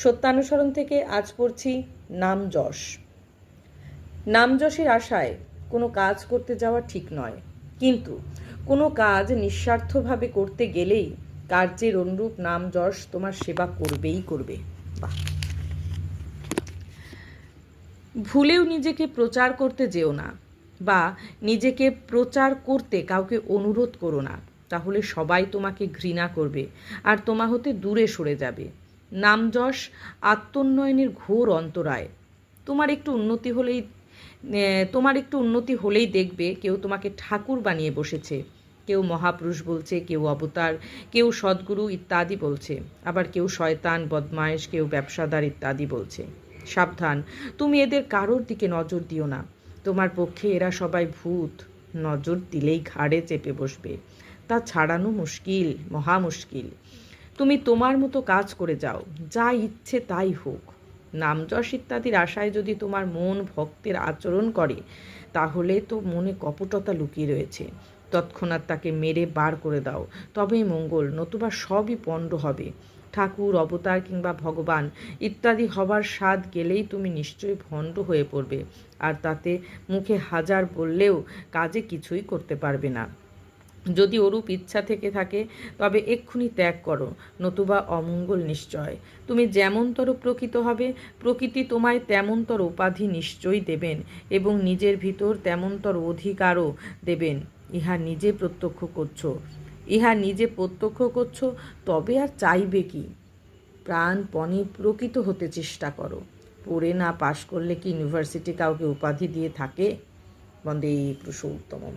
সত্যানুসরণ থেকে আজ পড়ছি নাম যশ। নাম যশের আশায় কোনো কাজ করতে যাওয়া ঠিক নয়, কিন্তু কোনো কাজ নিঃস্বার্থভাবে করতে গেলেই কার্যের অনুরূপ নাম যশ তোমার সেবা করবেই করবে। বাহ। ভুলেও নিজেকে প্রচার করতে যেও না, বা নিজেকে প্রচার করতে কাউকে অনুরোধ করো না, তাহলে সবাই তোমাকে ঘৃণা করবে আর তোমা হতে দূরে সরে যাবে। নাম যশ আত্মোন্নয়নের ঘোর অন্তরায়। তোমার একটু উন্নতি হলেই দেখবে কেউ তোমাকে ঠাকুর বানিয়ে বসেছে। কেউ মহাপুরুষ বলছে, কেউ অবতার, কেউ সদ্গুরু ইত্যাদি বলছে, আবার কেউ শয়তান, বদমায়েশ, কেউ ব্যবসাদার ইত্যাদি বলছে। সাবধান, তুমি এদের কারোর দিকে নজর দিও না। তোমার পক্ষে এরা সবাই ভূত, নজর দিলেই ঘাড়ে চেপে বসবে। তা ছাড়ানো মুশকিল, মহা মুশকিল। তুমি তোমার মতো কাজ করে যাও, যা ইচ্ছে তাই হোক। নামযশ ইত্যাদির আশায় যদি তোমার মন ভক্তের আচরণ করে, তাহলে তো মনে কপটতা লুকিয়ে রয়েছে। তৎক্ষণাৎ তাকে মেরে বার করে দাও, তবেই মঙ্গল, নতুবা সবই পণ্ড হবে। ঠাকুর, অবতার কিংবা ভগবান ইত্যাদি হবার স্বাদ গেলেই তুমি নিশ্চয়ই ভণ্ড হয়ে পড়বে, আর তাতে মুখে হাজার বললেও কাজে কিছুই করতে পারবে না। যদি ওরূপ ইচ্ছা থেকে থাকে তবে এক্ষুনি ত্যাগ করো, নতুবা অমঙ্গল নিশ্চয়। তুমি যেমনতর প্রকৃত হবে, প্রকৃতি তোমায় তেমনতর উপাধি নিশ্চয়ই দেবেন, এবং নিজের ভিতর তেমনতর অধিকারও দেবেন। ইহা নিজে প্রত্যক্ষ করছো, তবে আর চাইবে কি? প্রাণপণে প্রকৃত হতে চেষ্টা করো। পড়ে না পাশ করলে কি ইউনিভার্সিটি কাউকে উপাধি দিয়ে থাকে? বন্দে পুরুষোত্তমম।